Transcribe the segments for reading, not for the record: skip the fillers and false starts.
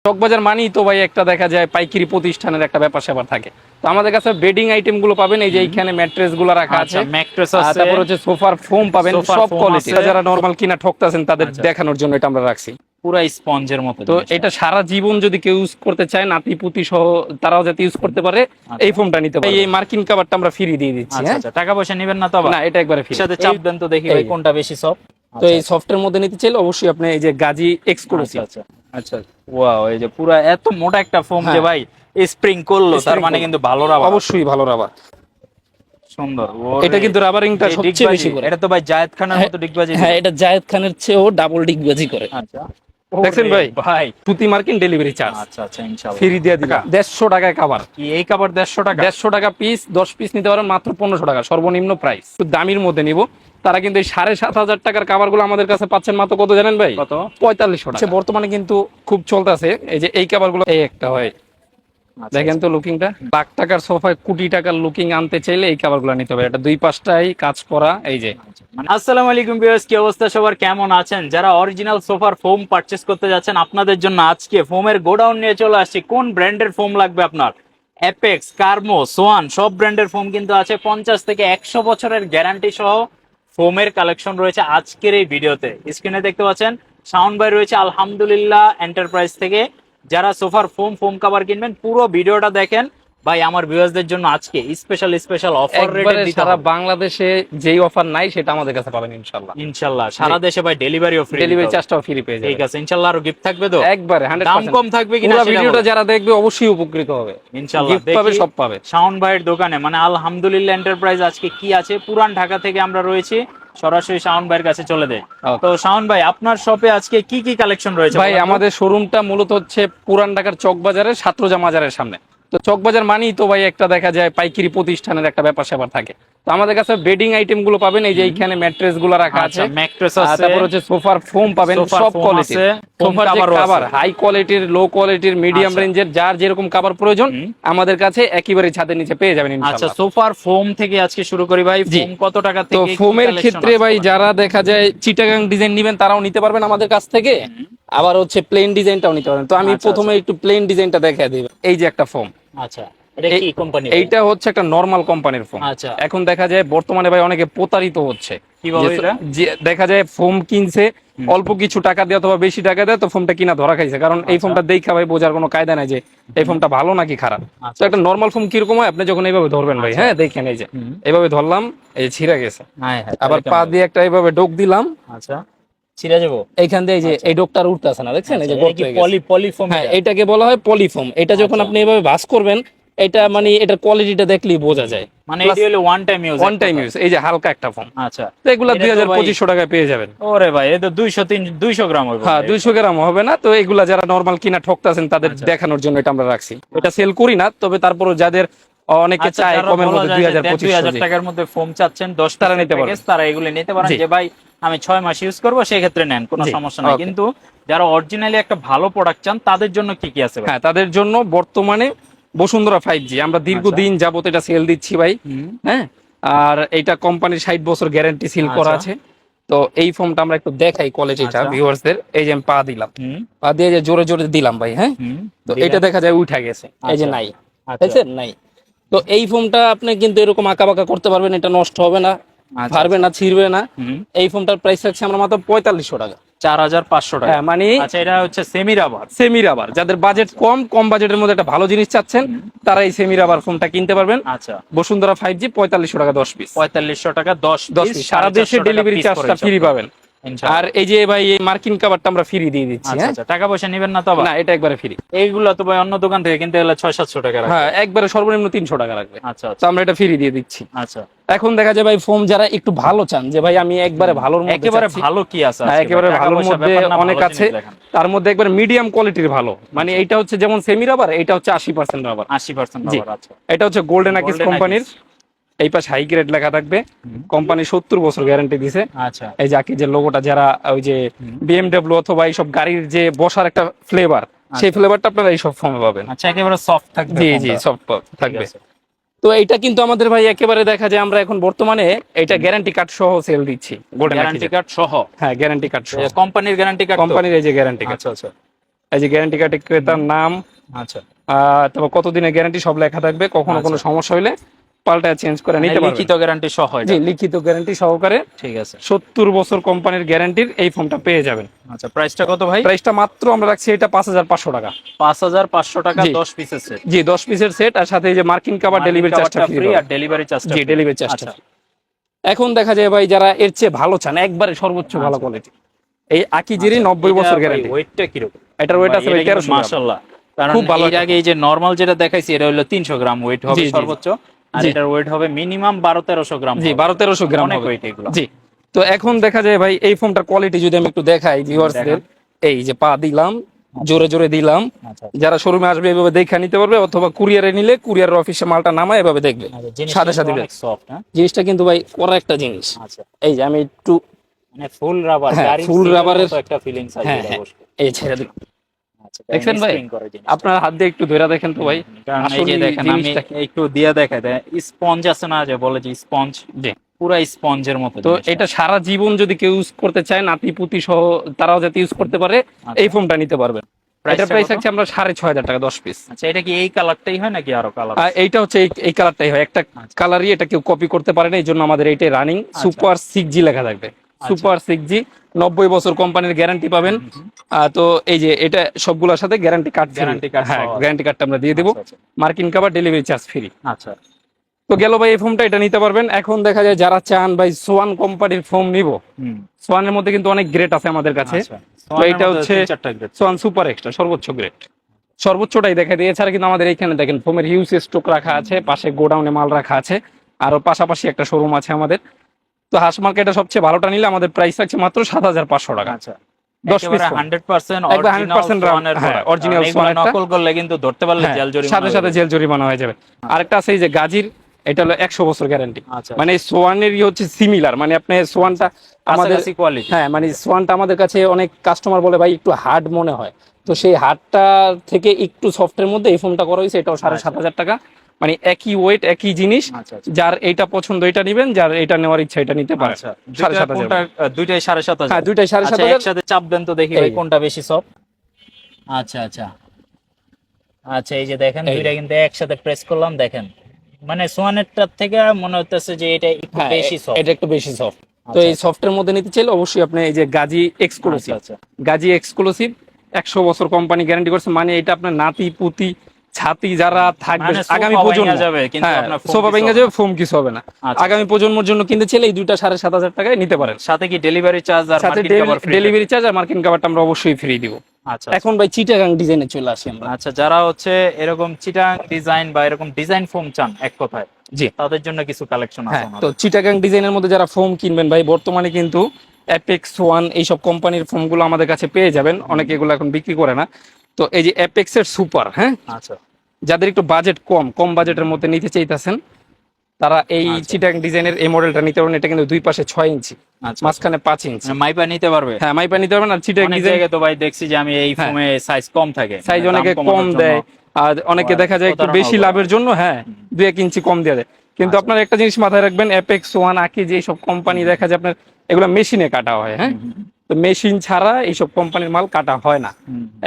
চকবাজার মানেই তো ভাই একটা দেখা যায় পাইকারি প্রতিষ্ঠানের একটা ব্যাপার স্যাপার থাকে। তো আমাদের কাছে বেডিং আইটেম গুলো পাবেন, এই যে এইখানে ম্যাট্রেস গুলো রাখা আছে, ম্যাট্রেস আছে, তারপর হচ্ছে সোফার ফোম পাবেন, সব কোয়ালিটি। যারা নরমাল কিনা ঠকতেছেন তাদের দেখানোর জন্য এটা আমরা রাখছি, পুরো স্পঞ্জের মতো। তো এটা সারা জীবন যদি কেউ ইউজ করতে চায়, নাতি পুতি সহ তারাও যাতে ইউজ করতে পারে এই ফোমটা নিতে পারে। এই মার্কিন কভারটা আমরা ফ্রি দিয়ে দিচ্ছি। আচ্ছা, টাকা পয়সা নেবেন না তো? না, এটা একবারে ফ্রি। সাথে চাপ দেন তো দেখি ভাই কোনটা বেশি সফট। তো এই সফটের মধ্যে নিতে চাইলে অবশ্যই আপনি এই যে গাজী এক্সক্লুসিভ। আচ্ছা, ওয়াও, এই যে পুরো এত মোটা একটা ফোম যে ভাই স্প্রিং করলো, তার মানে কিন্তু ভালো রাবার, অবশ্যই ভালো রাবার, সুন্দর। এটা কিন্তু রাবারিংটা সবচেয়ে বেশি করে। এটা তো ভাই জায়েদ খানের মতো ডিগবাজি। হ্যাঁ, এটা জায়েদ খানের চেয়েও ডাবল ডিগবাজি করে। আচ্ছা, দেখছেন ভাই সুতি মার্কিন ডেলিভারি চার্জ। আচ্ছা, ইনশাআল্লাহ ফ্রি দিয়ে দিলাম। 150 টাকায় কভার। কি এই কভার 150 টাকা? 150 টাকা পিস, 10 পিস নিতে পারেন মাত্র 1500 টাকা সর্বনিম্ন প্রাইস। একটু দামির মধ্যে নিব, তারা কিন্তু এই 7500 টাকার কভার গুলো আমাদের কাছে পাচ্ছেন মাত্র কত জানেন ভাই? কত? 4500 টাকা। বর্তমানে কিন্তু খুব চলতেছে এই যে এই কভার গুলো। এই একটা হয়, দেখেন তো লুকিংটা। লাখ টাকার সোফায় কোটি টাকার লুকিং আনতে চাইলে এই কভার গুলো নিতে হবে। এটা দুই পাশটাই কাজ করা। এই যে আসসালামু আলাইকুম ভিউয়ার্স, কি অবস্থা সবার, কেমন আছেন? যারা অরিজিনাল সোফার ফোম পারচেজ করতে যাচ্ছেন, আপনাদের জন্য আজকে ফোমের গোডাউন নিয়ে চলে আসছি। কোন ব্র্যান্ডের ফোম লাগবে আপনার? অ্যাপেক্স, কার্মো, সোয়ান সব ব্র্যান্ডের ফোম কিন্তু আছে। 50 থেকে 100 বছরের গ্যারান্টি সহ ফোমের কালেকশন রয়েছে আজকের এই ভিডিওতে। স্ক্রিনে দেখতে পাচ্ছেন সাউন্ড বাই রয়েছে আলহামদুলিল্লাহ এন্টারপ্রাইজ থেকে। যারা সোফার ফোম কভার কিনবেন পুরো ভিডিওটা দেখেন। ভাই আমার ভিউয়ার্সদের জন্য আজকে স্পেশাল অফার রেটে দিতে সারা হবে। বাংলাদেশে যেই অফার নাই সেটা আমাদের কাছে পাবেন ইনশাআল্লাহ সারা দেশে ভাই ডেলিভারিও ফ্রি, ডেলিভারি চার্জটাও ফ্রি পেয়ে যাবেন। ঠিক আছে, ইনশাআল্লাহ। আর গিফট থাকবে তো একবারে 100%। দাম কম থাকবে কিনা পুরো ভিডিওটা যারা দেখবে অবশ্যই উপকৃত হবে ইনশাআল্লাহ। গিফট পাবে, সব পাবে। শাওন ভাইয়ের দোকানে মানে আলহামদুলিল্লাহ এন্টারপ্রাইজ আজকে কি আছে, পুরান ঢাকা থেকে আমরা রয়েছি, সরাসরি শাওন ভাইয়ের কাছে চলে দেয়। তো শাওন ভাই আপনার শপে আজকে কি কি কালেকশন রয়েছে? ভাই আমাদের শোরুমটা মূলত হচ্ছে পুরান ঢাকার চকবাজারের ছাত্রজা মাজারের সামনে। তো চকবাজার মানেই তো ভাই একটা দেখা যায় পাইকারি প্রতিষ্ঠানের একটা ব্যাপার স্যাপার থাকে। তো আমাদের কাছে বেডিং আইটেম গুলো পাবেন, এই যে এইখানে ম্যাট্রেস গুলো রাখা আছে, ম্যাট্রেস আছে, তারপর হচ্ছে সোফার ফোম পাবেন, সব কোয়ালিটি। সোফার কভার হাই কোয়ালিটির, লো কোয়ালিটির, মিডিয়াম রেঞ্জের, যার যেরকম কভার প্রয়োজন আমাদের কাছে একেবারে ছাদের নিচে পেয়ে যাবেন ইনশাআল্লাহ। আচ্ছা, সোফার ফোম থেকে আজকে শুরু করি ভাই। ফোম কত টাকা থেকে? তো ফোমের ক্ষেত্রে ভাই যারা দেখা যায় চিটাগাং ডিজাইন নেবেন তারাও নিতে পারবেন আমাদের কাছ থেকে, আবার হচ্ছে প্লেন ডিজাইনটাও নিতে পারবেন। তো আমি প্রথমে একটু প্লেন ডিজাইনটা দেখাই দিই। এই যে একটা ফোম, আচ্ছা এটা কি কোম্পানি? এইটা হচ্ছে একটা নরমাল কোম্পানির ফোম। আচ্ছা, এখন দেখা যায় বর্তমানে ভাই অনেকে প্রতারিত হচ্ছে। কিভাবে এটা? যে দেখা যায় ফোম কিনছে অল্প কিছু টাকা দিয়ে অথবা বেশি টাকা দেয়, তো ফোমটা কিনা ধরা খাইছে। কারণ এই ফোমটা দেখা ভাই বোঝার কোনো কায়দা নাই যে এই ফোমটা ভালো নাকি খারাপ। তো একটা নরমাল ফোম কিরকম হয় আপনি যখন এইভাবে ধরবেন ভাই, হ্যাঁ দেখেন এই যে এইভাবে ধরলাম, এই যে ছিঁড়ে গেছে। আবার পা দিয়ে একটা এইভাবে ডোক দিলাম, আচ্ছা ছিঁড়ে যাবো এইখান দিয়ে যে এই ডোকটার উঠতেছে না, দেখছেন এই যে পলিফোম। হ্যাঁ, এটাকে বলা হয় পলিফোম। এটা যখন আপনি এইভাবে ভাঁজ করবেন, এটা মানে এটার কোয়ালিটিটা দেখলেই বোঝা যায়। মানে এটা হলো ওয়ান টাইম ইউজ। এই যে হালকা একটা ফোম। আচ্ছা, তো এগুলা 2000-2500 টাকায় পেয়ে যাবেন। ওরে ভাই এটা 200 গ্রাম হবে। হ্যাঁ, 200 গ্রাম হবে না। তো এগুলা যারা নরমাল কিনা ঠকতেছেন তাদের দেখানোর জন্য এটা আমরা রাখছি। এটা সেল করি না, তবে তারপরও যাদের অনেকে চায় কমের মধ্যে 2000-2500 টাকার মধ্যে ফোম চাচ্ছেন 10 তারা নিতে পারেন, তারা এগুলো নিতে পারেন। যে ভাই আমি 6 মাস ইউজ করব, সেই ক্ষেত্রে নেন, কোনো সমস্যা নাই। কিন্তু যারা অরিজিনালি একটা ভালো প্রোডাক্ট চান তাদের জন্য কি কি আছে? হ্যাঁ, তাদের জন্য বর্তমানে বসুন্ধরা 5G আমরা দীর্ঘদিন যাবত এটা সেল দিচ্ছি ভাই। হ্যাঁ, আর এটা কোম্পানির 60 বছর গ্যারান্টি সিল করা আছে। তো এই ফোমটা আমরা একটু দেখাই কোয়ালিটিটা ভিউয়ার্সদের। এই যে আমি পা দিলাম, পা দিয়ে যে জোরে জোরে দিলাম ভাই। হ্যাঁ, তো এটা দেখা যায় উঠা গেছে, এই যে নাই, দেখছেন নাই। তো এই ফোমটা আপনি কিন্তু এরকম আঁকা বাঁকা করতে পারবেন, এটা নষ্ট হবে না, পারবে না, ছিড়বে না। এই ফোমটার প্রাইস রাখছি আমরা মাত্র 4500 টাকা, 4500 টাকা। হ্যাঁ, মানে আচ্ছা, এটা হচ্ছে সেমি রাবার। যাদের বাজেট কম বাজেটের মধ্যে একটা ভালো জিনিস চাচ্ছেন তারা এই সেমি রাবার ফোমটা কিনতে পারবেন। আচ্ছা, বসুন্ধরা 5G 4500 টাকা 10 পিস। 4500 টাকা 10 পিস, সারা দেশে ডেলিভারি চার্জটা ফ্রি পাবেন। আর এই যে ভাই এই মার্কিন কভারটা আমরা ফ্রি দিয়ে দিচ্ছি। আচ্ছা, টাকা পয়সা নেবেন না তো? না, এটা একবারে ফ্রি। এইগুলো তো ভাই অন্য দোকান থেকে কিনতে গেলে 600-700 টাকা রাখবে। হ্যাঁ, একবারে সর্বনিম্ন 300 টাকা রাখবে। আচ্ছা, তো আমরা এটা ফ্রি দিয়ে দিচ্ছি। আচ্ছা, এখন দেখা যায় ভাই ফোম যারা একটু ভালো চান যে ভাই আমি একবারে ভালোর মধ্যে, একেবারে ভালো কি আছে? একেবারে ভালোর মধ্যে অনেক আছে, তার মধ্যে একবার মিডিয়াম কোয়ালিটির ভালো। মানে এইটা হচ্ছে যেমন সেমি রাবার, এটা হচ্ছে 80% রাবার। 80% রাবার। আচ্ছা, এটা হচ্ছে গোল্ডেন আকিস কোম্পানির। এই পাশে হাই গ্রেড লেখা থাকবে, কোম্পানি 70 বছর গ্যারান্টি দিছে। আচ্ছা, এই যে আকিজের লোগোটা, যারা ওই যে BMW অথবা এইসব গাড়ির যে বসার একটা ফ্লেভার, সেই ফ্লেভারটা আপনারা এইসব ফর্মে পাবেন। আচ্ছা, একেবারে সফট থাকবে। জি সফট থাকবে। তো এইটা কিন্তু আমাদের ভাই একেবারে দেখা যায় আমরা এখন বর্তমানে এটা গ্যারান্টি কার্ড সহ সেল দিচ্ছি। গোল্ডেন গ্যারান্টি কার্ড সহ? হ্যাঁ, গ্যারান্টি কার্ড সহ, কোম্পানির গ্যারান্টি কার্ড, কোম্পানির এই যে গ্যারান্টি কার্ড। আচ্ছা, এই যে গ্যারান্টি কার্ডে ক্রেতার নাম, আচ্ছা, তারপর কতদিনের গ্যারান্টি সব লেখা থাকবে, কখনো কোনো আচ্ছা। সমস্যা হলে পাল্টা চেঞ্জ করে নিতে পারবেন। লিখিত গ্যারান্টি সহ এটা? জি, লিখিত গ্যারান্টি সহকারে ঠিক আছে। 70 বছর কোম্পানির গ্যারান্টির এই ফোনটা পেয়ে যাবেন। আচ্ছা, প্রাইসটা কত ভাই? প্রাইসটা মাত্র আমরা রাখছি এটা 5500 টাকা। 5500 টাকা, জি। 10 পিসের সেট। জি, 10 পিসের সেট, আর সাথে এই যে মার্কিন কাভার ডেলিভারি চার্জটা ফ্রি আর ডেলিভারি চার্জটা জি, ডেলিভারি চার্জটা আচ্ছা, এখন দেখা যায় ভাই যারা এর চেয়ে ভালো চান, একবারে সর্বোচ্চ ভালো কোয়ালিটি, এই আকিজিরই 90 বছর গ্যারান্টি। ওয়েটটা কি রকম? এটার ওয়েট আছে ভাই 1300 গ্রাম। মাশাআল্লাহ। কারণ খুব ভালো এর আগে এই যে নরমাল যেটা দেখাইছি এটা হলো 300 গ্রাম ওয়েট হবে জি, জি, সর্বোচ্চ, আর জি। এটার ওয়েট হবে মিনিমাম 1200-1300 গ্রাম। জি, 1200-1300 গ্রাম অনেক হবে। ওয়েট এগুলো। জি, তো এখন দেখা যায় ভাই এই ফোনটার কোয়ালিটি যদি আমি একটু দেখাই ভিউয়ার্সদের, এই যে পা দিলাম, জোরে জোরে দিলাম, আচ্ছা, যারা শোরুমে আসবে এভাবে দেখে নিতে পারবে, অথবা কুরিয়ারে নিলে কুরিয়ারের অফিসে মালটা নামায় এভাবে দেখবে, সাথে সাথে অনেক সফট। হ্যাঁ, জিনিসটা কিন্তু ভাই করা একটা জিনিস। আচ্ছা, এই যে আমি একটু, মানে ফুল রাবার, হ্যাঁ, গাড়ির full সিটের রাবারের মতো একটা ফিলিংস আছে হ্যাঁ, এটা হ্যাঁ, বসে। এই ছেড়ে দিলাম, আচ্ছা, দেখছেন ভাই? স্প্রিং করে জিনিস। আপনার হাত দিয়ে একটু ধরে দেখেন তো ভাই, কারণ এই যে আসলেই দেখেন আমি জিনিসটা কি। একটু দিয়ে দেখাই দেয়, স্পঞ্জ আছে না, যে বলে যে স্পঞ্জ, জি। পুরা স্পঞ্জের মতো তো জিনিসটা। এটা সারা জীবন যদি কেউ ইউজ করতে চায়, নাতি পুতি সহ তারাও যাতে ইউজ করতে পারে, এই ফোনটা নিতে পারবেন। এটা প্রাইস আছে আমরা 6500 টাকা 10 পিস। আচ্ছা, এটা কি এই কালারটাই হয় নাকি আরো কালার? এইটা হচ্ছে এই কালারটাই হয়, একটা কালারই, এটা কেউ কপি করতে পারে না, এই জন্য আমাদের এইটাই রানিং। সুপার 6G লেখা থাকবে, সুপার 6G, 90 বছর কোম্পানির গ্যারান্টি পাবেন। তো এই যে এটা সবগুলোর সাথে গ্যারান্টি কার্ড, হ্যাঁ, গ্যারান্টি কার্ডটা আমরা দিয়ে দেবো, মার্কিন কাভার ডেলিভারি চার্জ ফ্রি। আচ্ছা, তো গেল ভাই এই ফোনটা, এটা নিতে পারবেন। এখন দেখা যায় যারা চান ভাই সোয়ান কোম্পানির ফোন নিব, সোয়ানের মধ্যে কিন্তু অনেক গ্রেড আছে আমাদের কাছে। তো এটা হচ্ছে সোয়ান সুপার এক্সট্রা, সর্বোচ্চ গ্রেড, সর্বোচ্চটাই দেখা দিয়ে। এছাড়া কিন্তু আমাদের এইখানে দেখেন ফোমের হিউজ স্টক রাখা আছে, পাশে গোডাউনে মাল রাখা আছে, আরো পাশাপাশি একটা শোরুম আছে আমাদের। তো হাস মার্কেটে সবচেয়ে ভালোটা নিলে আমাদের প্রাইস আছে মাত্র 7500 টাকা। আচ্ছা, 10 পিস 100% একবার অরিজিনাল 100% সোয়ানের হ্যাঁ, প্রোডাক্ট। অরিজিনাল এগুলো সোয়ানেরটা। নকল করলে কিন্তু ধরতে পারলে হ্যাঁ, জেল জরিমানা সাথে সাথে জেল জরিমানা হয়ে যাবে। আরেকটা আছে এই যে গাজীর, এটা হলো 100 বছর গ্যারান্টি। আচ্ছা, মানে সোয়ানেরই হচ্ছে সিমিলার, মানে আপনি সোয়ানটা আমাদের কাছাকাছি কোয়ালিটি। হ্যাঁ, মানে সোয়ানটা আমাদের কাছে অনেক কাস্টমার বলে ভাই একটু হার্ড মনে হয়, তো সেই হার্ডটা থেকে একটু সফটের মধ্যে এই ফোনটা করা হয়েছে, এটাও 7500 টাকা। মানে একই ওয়েট, একই জিনিস, আচ্ছা, যার এইটা পছন্দ এটা নিবেন, যার এটা নেওয়ার ইচ্ছা এটা নিতে পারেন। আচ্ছা, 7500। দুইটাই 7500। হ্যাঁ, দুইটাই 7500। একসাথে চাপ দেন তো দেখি ভাই এই। কোনটা বেশি সফট। আচ্ছা, আচ্ছা, আচ্ছা, এই যে দেখেন এই। দুইটা কিন্তু একসাথে প্রেস করলাম, দেখেন মানে সোয়ানেরটার থেকে মনে হচ্ছে যে এটা একটু হ্যাঁ, বেশি সফট। এটা একটু বেশি সফট। তো এই সফটের মধ্যে নিতে চাইলে অবশ্যই আপনি এই যে গাজী এক্সক্লুসিভ, আচ্ছা, গাজী এক্সক্লুসিভ 100 বছর কোম্পানি গ্যারান্টি করছে, মানে এটা আপনার নাতি পুতি ছাতি যারা থাকবে মানে আগামী সোফা প্রজন্ম, ভেঙে যাবে, কিন্তু হ্যাঁ, আপনার ফোম সোফা কিছু ভেঙে হবে যাবে, ফোম কিছু হবে না। আচ্ছা, আগামী প্রজন্মের জন্য কিনতে চাইলে এই দুইটা 7500 টাকায় নিতে পারেন। সাথে কি ডেলিভারি চার্জ আর সাথে market cover free? Delivery charge আর মার্কিন কাভারটা আমরা অবশ্যই ফ্রি দিব। আচ্ছা, এখন ভাই চিটাগাং ডিজাইনে চলে আসি আমরা। আচ্ছা, যারা হচ্ছে এরকম চিটাং ডিজাইন বা এরকম ডিজাইন ফোম চান এক কথায়, জি, তাদের জন্য কিছু কালেকশন আছে হ্যাঁ। তো আমাদের। চিটাগাং ডিজাইনের মধ্যে যারা ফোম কিনবেন ভাই, বর্তমানে কিন্তু অ্যাপেক্স ওয়ান এইসব কোম্পানির ফোমগুলো আমাদের কাছে পেয়ে যাবেন, অনেকে এগুলো এখন বিক্রি করে না। তো এই যে অ্যাপেক্স এর সুপার, হ্যাঁ, আচ্ছা, যাদের একটু বাজেট কম বাজেটের মধ্যে নিতে চাইতেছেন, তারা এই আচ্ছা। চিটাগাং ডিজাইনের এই মডেলটা নিতে পারেন। এটা কিন্তু দুই পাশে 6 ইঞ্চি, আচ্ছা, মাঝখানে 5 ইঞ্চি, মানে মাইপা নিতে পারবে। হ্যাঁ, মাইপা নিতে পারবেন। আর চিটাগাং অনেক ডিজাইন জায়গায় তো ভাই দেখছি যে আমি এই হ্যাঁ। ফোমে সাইজ কম থাকে, সাইজ মানে অনেকে দাম কমানোর কম জন্য। দেয়, আর অনেকে দেখা যায় একটু প্রতারণাও বেশি করে। লাভের জন্য, হ্যাঁ, 2-1 ইঞ্চি কম দিয়ে দেয়। কিন্তু আচ্ছা। আপনার একটা জিনিস মাথায় রাখবেন, অ্যাপেক্স ওয়ান, আকি, যে সব কোম্পানি দেখা যায় আপনার এগুলো মেশিনে কাটা হয়, হ্যাঁ, তো মেশিন ছাড়া এইসব কোম্পানির মাল কাটা হয় না।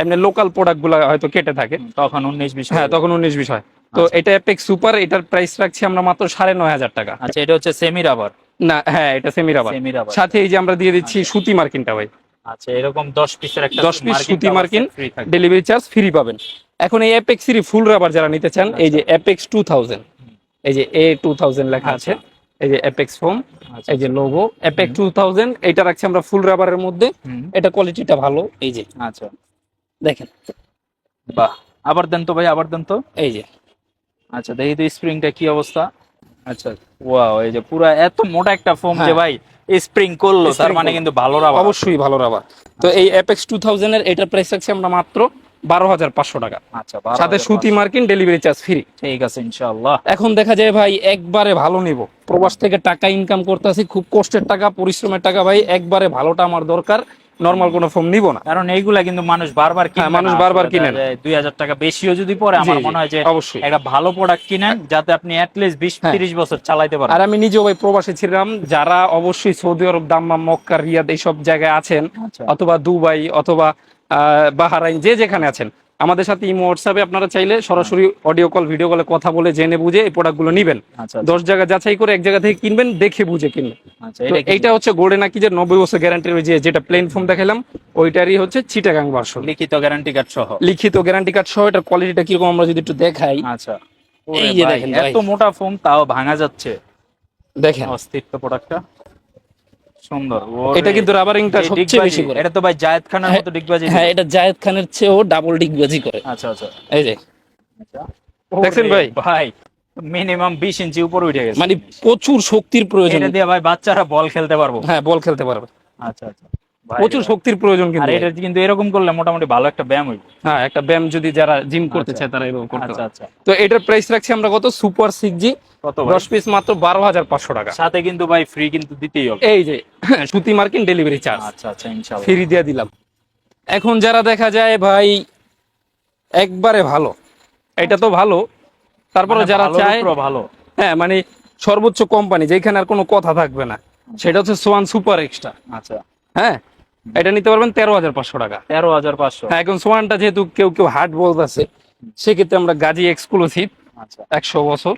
এমনি লোকাল প্রোডাক্ট গুলো হয়তো কেটে থাকে, তখন 19-20। হ্যাঁ, তখন 19-20 হয়। তো এটা অ্যাপেক্স সুপার, এটার প্রাইস রাখছি আমরা মাত্র 9500 টাকা। আচ্ছা, এটা হচ্ছে সেমি রাবার। না, হ্যাঁ, এটা সেমি রাবার, সেমি রাবার। সাথে এই যে আমরা দিয়ে দিচ্ছি সুতি মার্কিনটা ভাই, আচ্ছা, এরকম 10 পিসের একটা 10 পিস সুতি মার্কিন, ফ্রি থাকবে। ডেলিভারি চার্জ ফ্রি পাবেন। এখন এই অ্যাপেক্স এর ফুল রাবার যারা নিতে চান, এই যে অ্যাপেক্স 2000, এই যে A2000 লেখা আছে, এই যে অ্যাপেক্স ফোম, আচ্ছা, এই যে লোগো অ্যাপেক্স 2000, এটা রাখছি আমরা ফুল রাবারের মধ্যে। এটা কোয়ালিটিটা ভালো, এই যে আচ্ছা, দেখেন, বাহ, আবার দেন তো ভাই, আবার দেন তো। এই যে আচ্ছা, দেখি তো স্প্রিংটা কি অবস্থা। আচ্ছা, ওয়াও, এই যে পুরা এত মোটা একটা ফোম যে হ্যাঁ। ভাই স্প্রিং করলো, তার Spring মানে করলো। কিন্তু ভালো রাবার। অবশ্যই ভালো রাবার। তো এই অ্যাপেক্স 2000 এর এটার প্রাইস রাখছি আমরা মাত্র 12500 টাকা, আচ্ছা, সাথে সুতি মার্কিন, ডেলিভারি চার্জ ফ্রি। ঠিক আছে, ইনশাআল্লাহ। এখন দেখা যায় ভাই একবারে ভালো নিব, প্রবাস থেকে টাকা ইনকাম করতেছি, খুব কষ্টের টাকা, পরিশ্রমের টাকা ভাই, একবারে ভালোটা আমার দরকার, নরমাল কোনো ফোম নিব না। কারণ এইগুলা কিন্তু মানুষ বারবার কিনে, হ্যাঁ, মানুষ বারবার কিনে না। 2000 টাকা বেশিও যদি পড়ে, আমার জি, জি, মনে হয় যে অবশ্যই। একটা ভালো প্রোডাক্ট কিনেন, যাতে আপনি অ্যাটলিস্ট 20-30 বছর চালাইতে পারেন। আর আমি নিজেও ভাই প্রবাসে ছিলাম, যারা অবশ্যই সৌদি আরব, দাম্মাম, মক্কা, রিয়াদ এইসব জায়গায় আছেন, আচ্ছা, অথবা দুবাই, অথবা বাহারাইন, যে যেখানে আছেন আমাদের সাথে ইমো হোয়াটসঅ্যাপে আপনারা চাইলে সরাসরি অডিও কল ভিডিও কলে কথা বলে জেনে বুঝে এই প্রোডাক্টগুলো নেবেন। আচ্ছা 10 জায়গা যাচাই করে এক জায়গা থেকে কিনবেন, দেখে বুঝে কিনবেন। আচ্ছা, তো এইটা হচ্ছে গোল্ডেন নাকি যে 90 বছর গ্যারান্টির, ওই যেটা প্লেন ফোম দেখালাম ওইটারই হচ্ছে চিটাগাং ভার্সন, লিখিত গ্যারান্টি কার্ড সহ। লিখিত গ্যারান্টি কার্ড সহ। এটার কোয়ালিটিটা কিরকম আমরা যদি একটু দেখাই। আচ্ছা, এই এই যে যে দেখেন দেখেন ভাই। এত মোটা ফোম তাও ভাঙা যাচ্ছে, দেখেন অস্থির তো প্রোডাক্টটা, সুন্দর। এটা কিন্তু রাবারিংটা সবচেয়ে বেশি করে। এটা তো ভাই জায়েদ খানের মতো ডিগবাজি। হ্যাঁ, এটা জায়েদ খানের চেয়েও ডাবল ডিগবাজি করে। আচ্ছা আচ্ছা, এই যে আচ্ছা দেখছেন ভাই, ভাই মিনিমাম 20 ইঞ্চি উপরে উঠে গেছে, মানে প্রচুর শক্তির প্রয়োজন। এটা দিয়ে ভাই বাচ্চারা বল খেলতে পারবো। হ্যাঁ, বল খেলতে পারবে। আচ্ছা আচ্ছা ভাই, প্রচুর শক্তির প্রয়োজন আর কিন্তু। এটা কিন্তু এরকম করলে মোটামুটি ভালো একটা ব্যায়াম হইবে। হ্যাঁ, একটা ব্যায়াম যদি যারা জিম করতে আচ্ছা। চায় তারা এভাবে করতে আচ্ছা পারে। আচ্ছা, তো এটার প্রাইস রাখছি আমরা কত, সুপার 6G কত ভাই? 10 পিস মাত্র 12,500 টাকা। সাথে কিন্তু ভাই ফ্রি কিন্তু দিতেই হবে। এই যে সুতি মার্কিন ডেলিভারি চার্জ আচ্ছা আচ্ছা, ইনশাআল্লাহ ফ্রি দিয়ে দিলাম। এখন যারা দেখা যায় ভাই একবারে ভালো, এটা তো ভালো, তারপরে মানে যারা ভালোর চায় উপরও ভালো। হ্যাঁ মানে সর্বোচ্চ কোম্পানি যেখানে আর কোনো কথা থাকবে না, সেটা হচ্ছে সোয়ান সুপার এক্সট্রা। আচ্ছা, হ্যাঁ, এটা নিতে পারবেন 13,500 টাকা। 13,500। হ্যাঁ, এখন সোয়ানটা যেহেতু কেউ কেউ হার্ড বলতেছে, সেক্ষেত্রে আমরা গাজী এক্সক্লুসিভ আচ্ছা, 100 বছর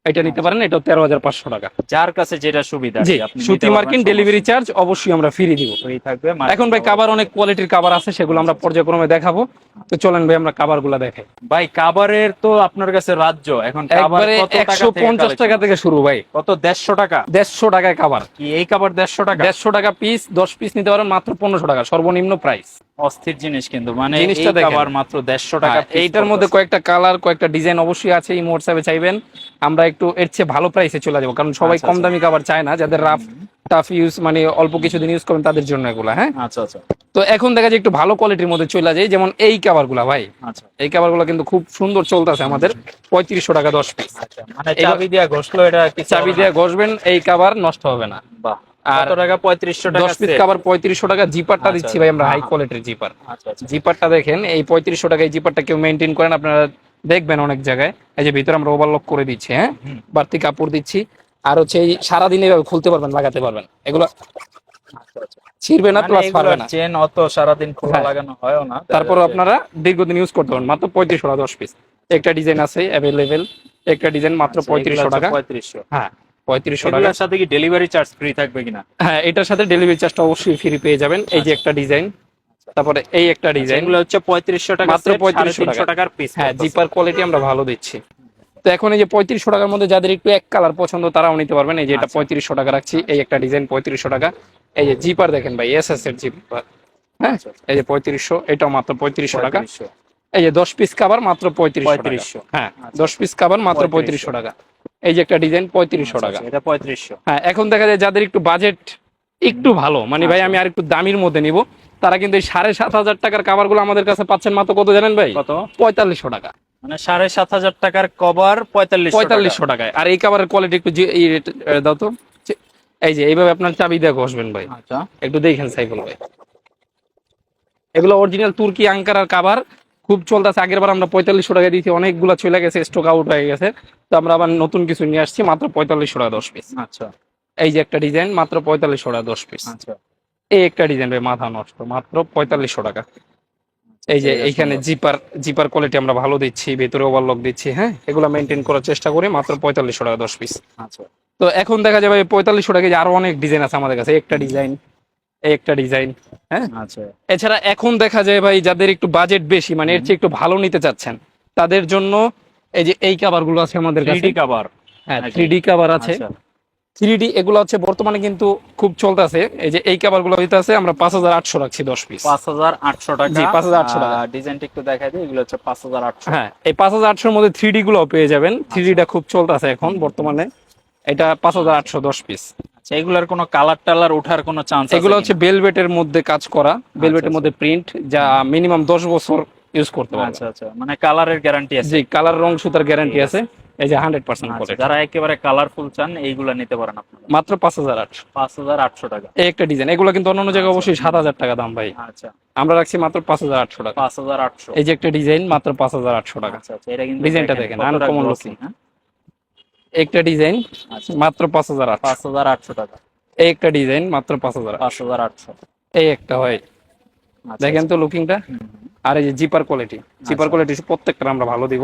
এটা নিতে পারেন, এটাও 13,500 টাকা। যার কাছে যেটা সুবিধা জি, আপনি সুতি মার্কিন ডেলিভারি চার্জ অবশ্যই আমরা ফ্রি দিব। ফ্রি থাকবে। এখন ভাই কাবার অনেক কোয়ালিটির কাবার আছে, সেগুলো আমরা পর্যায়ক্রমে দেখাবো। তো চলেন ভাই আমরা কাবার গুলা দেখাই। ভাই কাবারের তো আপনার কাছে রাজ্য, এখন কাবার একবারে কত টাকা থেকে 150 টাকা থেকে শুরু ভাই। কত? 150 টাকা। 150 টাকায় কাবার। কি এই কাবার 150 টাকা? 150 টাকা পিস, 10 পিস নিতে পারেন মাত্র 1500 টাকা সর্বনিম্ন প্রাইস। অস্থির জিনিস কিন্তু, মানে জিনিসটা এই দেখেন। কাবার মাত্র 150 টাকা হ্যাঁ, এইটার মধ্যে কয়েকটা কালার, কয়েকটা ডিজাইন অবশ্যই আছে। এই হোয়াটসঅ্যাপে চাইবেন, আমরা একটু এর চেয়ে ভালো প্রাইসে চলে যাবো, কারণ সবাই আচ্ছা, কম আচ্ছা। দামি কাবার চায় না, যাদের রাফ টাফ ইউজ মানে অল্প কিছুদিন ইউজ করেন তাদের জন্য এগুলা। হ্যাঁ, আচ্ছা আচ্ছা তো এখন দেখা যায় একটু ভালো কোয়ালিটির মধ্যে চলে যায়, যেমন এই কাবার গুলা ভাই। আচ্ছা এই কাবার গুলা কিন্তু খুব সুন্দর চলতেছে আমাদের, 3500 টাকা 10 পিস। আচ্ছা, মানে চাবি দিয়া ঘষলো এটা কি চাবি দিয়ে ঘষবেন, এই কাবার নষ্ট হবে না। বাহ। আর কত টাকা? 3500 টাকা। 10 পিস কাবার 3500 টাকা। জিপারটা আচ্ছা, দিচ্ছি ভাই আমরা হাই হ্যাঁ। কোয়ালিটির জিপার। আচ্ছা আচ্ছা জিপারটা দেখেন, এই 3500 টাকা এই জিপারটা কেউ মেনটেন করেন আপনারা দেখবেন অনেক জায়গায়। এই যে ভিতরে আমরা ওভারলক করে দিচ্ছি, হ্যাঁ, হুম। বাড়তি কাপড় দিচ্ছি। আর হচ্ছে এই সারাদিন এভাবে খুলতে পারবেন, লাগাতে পারবেন, এগুলো আচ্ছা আচ্ছা, ছিড়বে না, প্লাস পারবে না। চেন অত সারাদিন খোলা হ্যাঁ। লাগানো হয়ও না, তারপর আপনারা দীর্ঘদিন ইউজ করতে পারবেন, মাত্র 3500 টাকা 10 পিস। একটা ডিজাইন আছে অ্যাভেলেবেল, একটা ডিজাইন মাত্র 3500 টাকা। 3500। হ্যাঁ, 3500 টাকা। এগুলোর সাথে কি ডেলিভারি চার্জ ফ্রি থাকবে কিনা? হ্যাঁ, এটার সাথে ডেলিভারি চার্জটা অবশ্যই ফ্রি পেয়ে যাবেন। এই যে একটা ডিজাইন, তারপরে এই একটা ডিজাইন, এগুলো হচ্ছে 3500 টাকা, মাত্র 3500 350 টাকার পিস। হ্যাঁ, জিপার কোয়ালিটি আমরা ভালো দিচ্ছি। তো এখন এই যে 3500 টাকার মধ্যে যাদের একটু এক কালার পছন্দ তারাও নিতে পারবেন। এই যে এটা আচ্ছা। 3500 টাকা রাখছি, এই একটা ডিজাইন 3500 টাকা। এই যে জিপার দেখেন ভাই, এসএস এর জিপার। হ্যাঁ, আচ্ছা, আচ্ছা। এই যে 3500, এটাও মাত্র 3500 টাকা। 3500। এই যে 10 পিস কভার মাত্র 3500 টাকা। 3500। হ্যাঁ, আচ্ছা। 10 পিস কভার মাত্র 3500 3500 টাকা। এই যে একটা ডিজাইন 3500 টাকা। আচ্ছা, এটা 3500। হ্যাঁ, এখন দেখা যায় যাদের একটু বাজেট একটু ভালো, মানে ভাই আচ্ছা। আমি আর একটু দামির মধ্যে নিব, তারা কিন্তু এই 7500 টাকার কাভার গুলো আমাদের কাছে পাচ্ছেন মাত্র কত জানেন ভাই? কত? 4500 টাকা। মানে 7500 টাকার কভার 4500 টাকায়। আর এই কাভারের কোয়ালিটি একটু এই দাও তো। এই যে এইভাবে আপনার চাবি দিয়ে ঘষবেন ভাই, আচ্ছা, একটু দেখেন সাইফুল ভাই। এগুলো অরিজিনাল তুর্কি আঙ্কারার কাভার, খুব চলতেছে। আগের বার আমরা 4500 টাকা দিয়েছি, অনেকগুলো চলে গেছে, স্টক আউট হয়ে গেছে। তো আমরা আবার নতুন কিছু নিয়ে আসছি, মাত্র 4500 টাকা 10 পিস। আচ্ছা এই যে একটা ডিজাইন, মাত্র 4500 টাকা 10 পিস। আচ্ছা, এই একটা ডিজাইন ভাই মাথা নষ্ট, মাত্র 4500 টাকা। এই যে এটা এইখানে সুন্দর। জিপার কোয়ালিটি আমরা ভালো দিচ্ছি, ভেতরে ওভারলক দিচ্ছি। হ্যাঁ, এগুলো মেনটেন করার চেষ্টা করি, মাত্র 4500 টাকা 10 পিস। আচ্ছা তো এখন দেখা যাবে 4500 টাকা আরো অনেক ডিজাইন আছে আমাদের কাছে। একটা ডিজাইন, একটা ডিজাইন। হ্যাঁ, আচ্ছা এছাড়া এখন দেখা যায় ভাই যাদের একটু বাজেট বেশি, মানে এর চেয়ে একটু ভালো নিতে চাচ্ছেন, তাদের জন্য এই যে এই কাভার গুলো আছে আমাদের কাছে। 3D cover. হ্যাঁ, 3D কাভার আছে। আচ্ছা 3D এগুলো হচ্ছে বর্তমানে কিন্তু খুব চলতেছে। এই যে এই কাভার গুলো হইতে আছে আমরা 5800 রাখছি 10 পিস। 5800 টাকা। জি, 5800 টাকা। ডিজাইনটা একটু দেখাই দিই, এগুলো হচ্ছে 5800। হ্যাঁ, এই 5800 এর মধ্যে 3D গুলো পেয়ে যাবেন। 3D টা খুব চলতেছে এখন বর্তমানে। এটা 5800 10 পিস। আচ্ছা, এগুলার কোনো কালার টালার ওঠার কোনো চান্স আছে? এগুলো হচ্ছে বেলভেটের মধ্যে কাজ করা, বেলভেটের আচ্ছা। মধ্যে প্রিন্ট, যা মিনিমাম 10 বছর ইউজ করতে পারবে। আচ্ছা আচ্ছা, মানে কালারের গ্যারান্টি আছে? জি, কালার রং সুতার গ্যারান্টি আছে। এই যে 100% আচ্ছা, কোয়ালিটি। যারা একেবারে কালারফুল চান এইগুলা নিতে পারেন আপনারা, মাত্র 5800। 5800 টাকা। এই একটা ডিজাইন, এগুলো কিন্তু অন্যান্য জায়গায় অবশ্যই 7000 টাকা দাম ভাই, আচ্ছা, আমরা রাখছি মাত্র 5800 টাকা। 5800। এই যে একটা ডিজাইন, মাত্র 5800 টাকা। আচ্ছা আচ্ছা, এটা কিন্তু ডিজাইনটা দেখেন, কতটা আনকমন glossy, লুকিং। হ্যাঁ? একটা ডিজাইন আচ্ছা, মাত্র 5800। 5800 টাকা। এই একটা ডিজাইন মাত্র 5000। 5800। এই একটা হয়, আচ্ছা, দেখেন তো লুকিংটা। আর এই যে জিপার কোয়ালিটি, জিপার কোয়ালিটি প্রত্যেকটা আমরা ভালো দিব।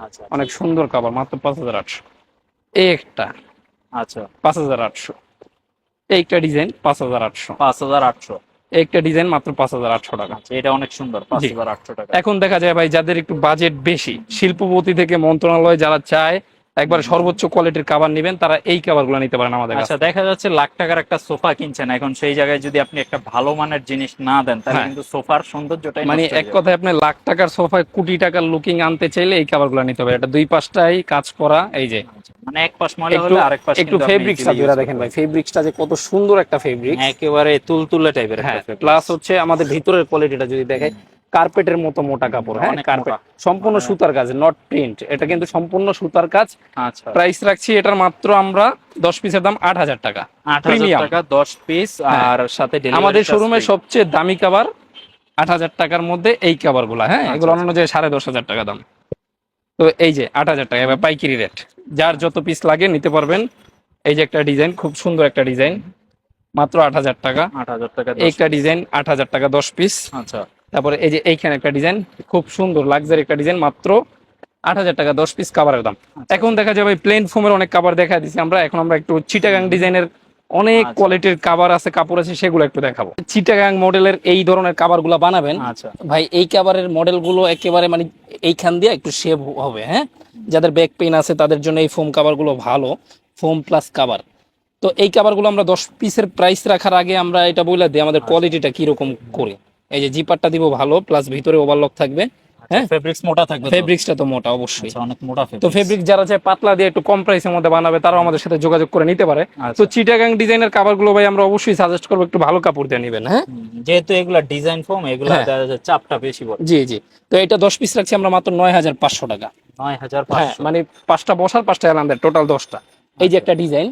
আচ্ছা অনেক সুন্দর কাভার, মাত্র 5,800। এই একটা আচ্ছা 5,800, এইটা ডিজাইন 5,800, 5,800। একটা ডিজাইন মাত্র 5,800 টাকা। আচ্ছা, এটা অনেক সুন্দর, 5,800 টাকা। এখন দেখা যায় ভাই যাদের একটু বাজেট বেশি, শিল্পপতি থেকে মন্ত্রণালয় যারা চায় একবারে সর্বোচ্চ কোয়ালিটির কাভার নেবেন, তারা এই কাভার গুলো নিতে পারেন আমাদের কাছে। আচ্ছা, দেখা যাচ্ছে লাখ টাকার একটা সোফা কিনছেন, এখন সেই জায়গায় যদি আপনি একটা ভালো মানের জিনিস না দেন, তাহলে হ্যাঁ। কিন্তু সোফার সৌন্দর্যটাই মানে নষ্ট হয়ে এক যাবে। কথায় আপনি লাখ টাকার সোফায় কোটি টাকার লুকিং আনতে চাইলে এই কাভার গুলো নিতে হবে। এটা দুই পাশটাই কাজ করা, এই যে আচ্ছা, মানে এক পাশ ময়লা একটু হলে আরেক পাশ একটু কিন্তু আপনি ফেব্রিক্সটা easily ধরে use দেখেন করতে ভাই, ফেব্রিক্সটা যে কত সুন্দর একটা ফেব্রিক। পারবেন। একেবারে তুলতুলে টাইপের একটা হ্যাঁ, fabric। প্লাস হচ্ছে আমাদের ভিতরের কোয়ালিটিটা যদি দেখে, কার্পেটের মতো মোটা কাপড়। হ্যাঁ, অনেক কার্পেট মোটা। সম্পূর্ণ সুতার কাজ, নট প্রিন্ট। এটা কিন্তু সম্পূর্ণ সুতার কাজ। আচ্ছা, প্রাইস রাখছি এটার মাত্র আমরা 10 পিসের দাম 8,000 টাকা 8,000 প্রিমিয়াম। টাকা 10 পিস, হ্যাঁ। আর সাথে ডেলিভারি আমাদের শোরুমে সবচেয়ে দামি কাভার 8,000 টাকার মধ্যে এই কাভার গুলা। হ্যাঁ, আচ্ছা, এগুলো অন্য জায়গায় 10,500 টাকা দাম। তো এই যে 8,000 টাকা, এবার পাইকারি রেট, যার যত পিস লাগে নিতে পারবেন। এই যে একটা ডিজাইন, খুব সুন্দর একটা ডিজাইন, মাত্র 8,000 টাকা। 8,000 টাকা 10 একটা ডিজাইন 8,000 টাকা 10 পিস। আচ্ছা, তারপরে এই যে এইখানে একটা ডিজাইন, খুব সুন্দর লাক্সারি একটা ডিজাইন, মাত্র 8,000 টাকা 10 পিস কাভারের দাম। এখন দেখা যাবে প্লেন ফোমের অনেক কাভার দেখা দিচ্ছি আমরা, এখন আমরা একটু চিটাগাং ডিজাইনের অনেক আচ্ছা। কোয়ালিটির কাভার আছে, কাপড় আছে, সেগুলো একটু দেখাবো। চিটাগাং মডেলের এই ধরনের কাভার গুলা বানাবেন আচ্ছা, ভাই, এই কাভারের মডেল গুলো একেবারে মানে এইখান দিয়ে একটু শেভ হবে। হ্যাঁ, যাদের ব্যাক পেইন আছে তাদের জন্য এই ফোম কাভার গুলো ভালো, ফোম প্লাস কাভার। তো এই কাভার গুলো আমরা 10 পিসের প্রাইস রাখার আগে আমরা এটা বলে দিই আমাদের কোয়ালিটিটা কিরকম করে। এই যে জিপারটা দিব ভালো, প্লাস ভিতরে ওভারলক থাকবে। হ্যাঁ, ফেব্রিক্স মোটা থাকবে তো? ফেব্রিক্সটা তো মোটা অবশ্যই। আচ্ছা, অনেক মোটা তো ফেব্রিক্স। ফেব্রিক যারা চায় পাতলা দিয়ে একটু কম প্রাইসের মধ্যে বানাবে, তারাও আমাদের সাথে যোগাযোগ করে নিতে পারে। আচ্ছা। তো চিটাগাং ডিজাইনের কাভার গুলো ভাই আমরা অবশ্যই সাজেস্ট করবো একটু ভালো কাপড় দিয়ে নেবেন। হ্যাঁ, যেহেতু এগুলা ডিজাইন ফোম, এগুলা হ্যাঁ। দেখা যাচ্ছে চাপটা বেশি পড়ে। জি জি। তো এটা 10 পিস রাখছি আমরা মাত্র 9,500 টাকা। 9,500। হ্যাঁ, মানে 5টা বসার 5টা এলান্দের, টোটাল 10টা। এই যে একটা ডিজাইন,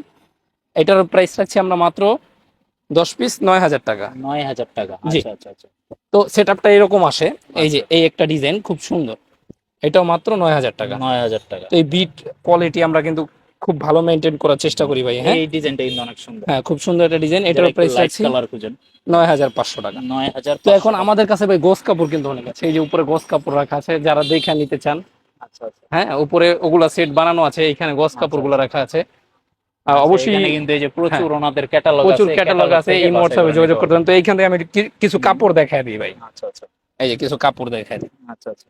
এটার প্রাইস রাখছি আমরা মাত্র 10 পিস 9,000 টাকা। 9,000 টাকা। জি। আচ্ছা আচ্ছা আচ্ছা। তো সেটআপটা এরকম আসে। এই যে এই একটা ডিজাইন খুব সুন্দর, এটাও মাত্র 9,000 টাকা। 9,000 টাকা। তো এই বিট কোয়ালিটি আমরা কিন্তু খুব ভালো মেনটেন করার চেষ্টা করি ভাই। হ্যাঁ, এই ডিজাইনটা কিন্তু অনেক সুন্দর। হ্যাঁ, খুব সুন্দর একটা ডিজাইন, এটার প্রাইস লাইট রাখছি কালার খুঁজেন, 9,500 টাকা। 9,500। তো এখন আমাদের কাছে ভাই গোস কাপড় কিন্তু অনেক আছে। এই যে উপরে গোস কাপড় রাখা আছে, যারা দেখে নিতে চান। আচ্ছা আচ্ছা। হ্যাঁ, উপরে ওগুলা সেট বানানো আছে, এখানে গোস কাপড় গুলা রাখা আছে। অবশ্যই এখানে কিন্তু এই যে প্রচুর ওনাদের ক্যাটালগ আছে, প্রচুর ক্যাটালগ আছে, এই হোয়াটসঅ্যাপে যোগাযোগ করতে পারেন। তো এইখান থেকে আমি কিছু কাপড় দেখায় দিই ভাই। আচ্ছা আচ্ছা এই যে কিছু কাপড় দেখায় দিই। আচ্ছা আচ্ছা।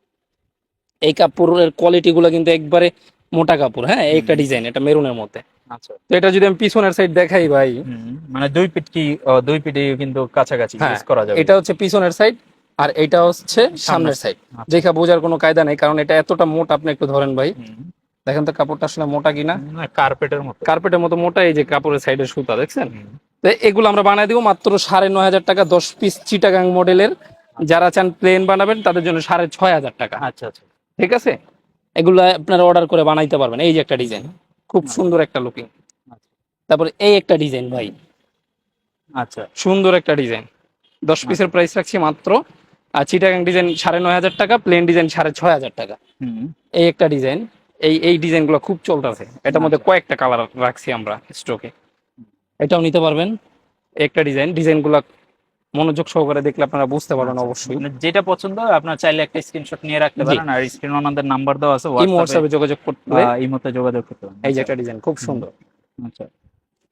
এই কাপড়ের কোয়ালিটি গুলো কিন্তু একবারে মোটা কাপড়। হ্যাঁ, এই একটা ডিজাইন, এটা মেরুনের মধ্যে। আচ্ছা। তো এটা যদি আমি পিছনের সাইড দেখাই ভাই, মানে দুই পিট কি, দুই পিটে কিন্তু কাছাকাছি হ্যাঁ, ইউজ করা যাবে। এটা হচ্ছে পিছনের সাইড, আর এটা হচ্ছে সামনের সাইড। দেখা বোঝার কোনো কায়দা নেই, কারণ এটা এতটা মোটা। আপনি একটু ধরেন ভাই, দেখেন তো কাপড়টা আসলে মোটা কিনা। কার্পেটের মতো। কার্পেটের মতো মোটা। এই যে কাপড়ের সাইডের সুতা দেখছেন। তো এগুলো আমরা বানাই দিব মাত্র 9,500 টাকা 10 পিস চিটাগাং মডেলের। যারা চান প্লেন বানাবেন তাদের জন্য 6,500 টাকা। আচ্ছা আচ্ছা। ঠিক আছে, এগুলো আপনারা অর্ডার করে বানাইতে পারবেন। এই যে একটা ডিজাইন, খুব সুন্দর একটা লুকিং। তারপরে এই একটা ডিজাইন ভাই, আচ্ছা, সুন্দর একটা ডিজাইন, 10 পিসের প্রাইস রাখছি মাত্র। আর চিটাগাং ডিজাইন 9,500 টাকা, প্লেন ডিজাইন 6,500 টাকা। এই একটা ডিজাইন, এই ডিজাইন গুলো খুব চলতেছে। এটার মধ্যে কয়েকটা কালার রাখছি আমরা স্টকে, এটাও নিতে পারবেন। একটা ডিজাইন গুলা মনোযোগ সহকারে দেখলে আপনারা বুঝতে পারবেন অবশ্যই। মানে যেটা পছন্দ হয় আপনার চাইলে একটা স্ক্রিনশট নিয়ে রাখতে পারেন, আর স্ক্রিনে ওনাদের নাম্বার দেওয়া আছে, এই হোয়াটসঅ্যাপে যোগাযোগ করতে, ইমোতে যোগাযোগ করতে পারেন। এই যে একটা ডিজাইন খুব সুন্দর। আচ্ছা,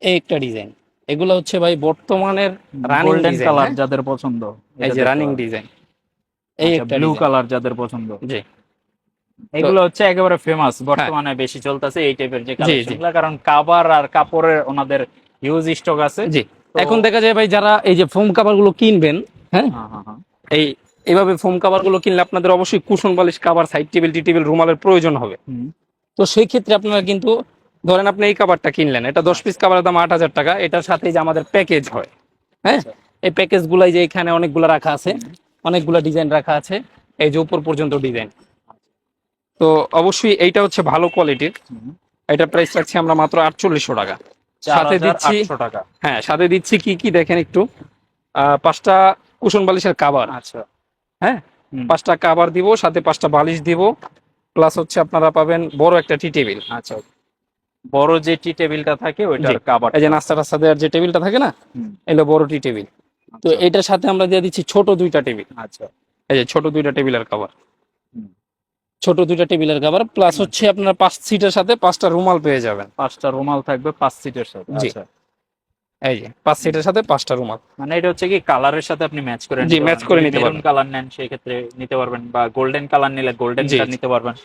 এই একটা ডিজাইন, এগুলো হচ্ছে ভাই বর্তমানের রানিং গোল্ডেন ডিজাইন। কালার যাদের পছন্দ, এই যে রানিং ডিজাইন, এই একটা ব্লু কালার যাদের পছন্দ, জি, এগুলো হচ্ছে একেবারে ফেমাস, বর্তমানে বেশি চলতেছে এই টাইপের যে কালেকশনগুলো, কারণ কাভার আর কাপড়ের ওনাদের হিউজ স্টক আছে। জি, এখন দেখা যায় ভাই যারা এই যে ফোম কাভার গুলো কিনবেন, হ্যাঁ, এইভাবে ফোম কাভার গুলো কিনলে আপনাদের অবশ্যই কুশন বালিশ কাভার, সাইড টেবিল, টি টেবিল, রুমালের প্রয়োজন হবে। তো সেই ক্ষেত্রে আপনারা কিন্তু ধরেন আপনি এই কাভারটা কিনলেন, এটা 10 পিস কাভারের দাম 8,000 টাকা। এটার সাথে যে আমাদের প্যাকেজ হয়, হ্যাঁ, এই প্যাকেজ গুলাই যে এখানে অনেকগুলো রাখা আছে, অনেকগুলো ডিজাইন রাখা আছে, এই যে উপর পর্যন্ত ডিজাইন। তো অবশ্যই এইটা হচ্ছে ভালো কোয়ালিটির। এটা প্রাইস রাখছি আমরা মাত্র 4,800 টাকা। সাথে দিচ্ছি, হ্যাঁ, সাথে দিচ্ছি কি কি দেখেন একটু, 5টা কুশন বালিশের কাভার। আচ্ছা, হ্যাঁ, 5টা কাভার দিব, সাথে 5টা বালিশ দিব, প্লাস হচ্ছে আপনারা পাবেন বড় একটা টি টেবিল। আচ্ছা, বড় যে টি টেবিলটা থাকে ওইটার কাভার, এই যে নাস্তা টাস্তা দেওয়ার যে টেবিলটা থাকে না, এলো বড় টি টেবিল। তো এটার সাথে আমরা দিয়ে দিচ্ছি ছোট 2টা টেবিল। আচ্ছা, এই যে ছোট 2টা টেবিলের কভার, হুম। ছোট 2টা টেবিলের কভার প্লাস হচ্ছে আপনার 5 সিটের সাথে 5টা রুমাল পেয়ে যাবেন। 5টা রুমাল থাকবে 5 সিটের সাথে। জি। আচ্ছা, এই যে 5 সিটের সাথে 5টা রুমাল। মানে এটা হচ্ছে কি কালারের সাথে আপনি ম্যাচ করে জি, match করে নিতে মেরুন পারবেন। কালার নেন সেই ক্ষেত্রে নিতে পারবেন, বা গোল্ডেন কালার নিলে গোল্ডেন জি, নিতে পারবেন।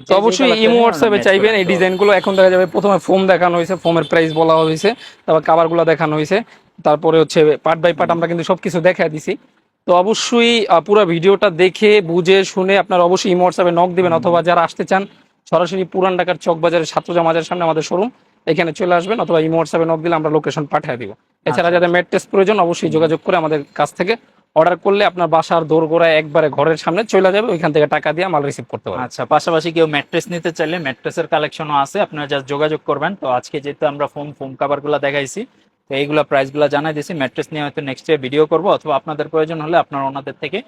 তো অবশ্যই ইমো হোয়াটসঅ্যাপে চাইবেন এই ডিজাইনগুলো। এখন দেখা যাবে প্রথমে ফোম দেখানো হয়েছে, ফোমের প্রাইস বলা হয়েছে, তারপর কাভারগুলো দেখানো হয়েছে, তারপরে হচ্ছে পার্ট বাই পার্ট আমরা কিন্তু সবকিছু দেখাই দিছি। তো অবশ্যই পুরো ভিডিওটা দেখে বুঝে শুনে আপনারা অবশ্যই ইমো হোয়াটসঅ্যাপে নক দিবেন, অথবা যারা আসতে চান সরাসরি পুরান ঢাকার চক বাজারের ছাত্রজা মাজারের সামনে আমাদের শোরুম, এখানে চলে আসবেন, অথবা ইমো হোয়াটসঅ্যাপে নক দিলে আমরা লোকেশন পাঠিয়ে দিব। এছাড়া যাদের ম্যাট্রেস প্রয়োজন অবশ্যই যোগাযোগ করে আমাদের কাছ থেকে অর্ডার করলে আপনার বাসার দোরগোড়ায় একবারে ঘরের সামনে চলে যাবে, ওইখান থেকে টাকা দিয়ে মাল রিসিভ করতে পারবেন। আচ্ছা, পাশাপাশি কেউ ম্যাট্রেস নিতে চাইলে ম্যাট্রেসের কালেকশনও আছে, আপনারা জাস্ট যোগাযোগ করবেন। তো আজকে যেহেতু আমরা ফোম কাভার গুলো দেখাইছি, তো এইগুলো প্রাইস গুলো জানাই দিয়েছি। ম্যাট্রেস নিয়ে হয়তো নেক্সট ভিডিও করবো, অথবা আপনাদের প্রয়োজন হলে আপনারা ওনাদের থেকে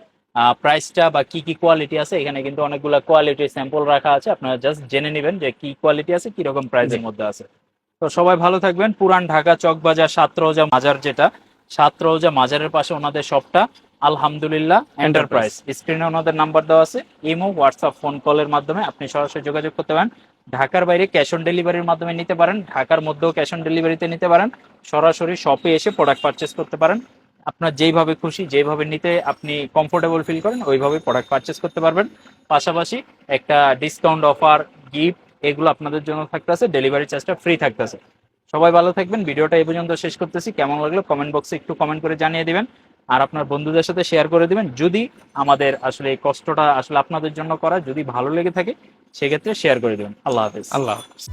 প্রাইসটা বা কি কি কোয়ালিটি আছে, এখানে কিন্তু অনেকগুলো কোয়ালিটি স্যাম্পল রাখা আছে, আপনারা জাস্ট জেনে নেবেন যে কি কোয়ালিটি আছে, কিরকম প্রাইসের মধ্যে আছে। তো সবাই ভালো থাকবেন। পুরান ঢাকা চক বাজার সাতরোজা মাজার, যেটা সাতরোজা মাজারের পাশে ওনাদের শপটা আলহামদুলিল্লাহ এন্টারপ্রাইজ। স্ক্রিনে ওনাদের নাম্বার দেওয়া আছে, ইমো হোয়াটসঅ্যাপ ফোন কলের মাধ্যমে আপনি সরাসরি যোগাযোগ করতে পারেন। ঢাকার বাইরে ক্যাশ অন ডেলিভারির মাধ্যমে নিতে পারেন, ঢাকার মধ্যেও ক্যাশ অন ডেলিভারিতে নিতে পারেন, সরাসরি শপে এসে প্রোডাক্ট পারচেস করতে পারেন। আপনার যেইভাবে খুশি, যেভাবে নিতে আপনি কমফোর্টেবল ফিল করেন, ওইভাবে প্রোডাক্ট পারচেস করতে পারবেন। পাশাপাশি একটা ডিসকাউন্ট অফার, গিফট এগুলো আপনাদের জন্য থাকতেছে, ডেলিভারি চার্জটা ফ্রি থাকতেছে। সবাই ভালো থাকবেন। ভিডিওটা এই পর্যন্ত শেষ করতেছি। কেমন লাগলো কমেন্ট বক্সে একটু কমেন্ট করে জানিয়ে দিবেন, আর আপনার বন্ধুদের সাথে শেয়ার করে দিবেন। যদি আমাদের আসলে এই কষ্টটা আসলে আপনাদের জন্য করা যদি ভালো লেগে থাকে, সেক্ষেত্রে শেয়ার করে দিবেন। আল্লাহ হাফেজ। আল্লাহ হাফেজ।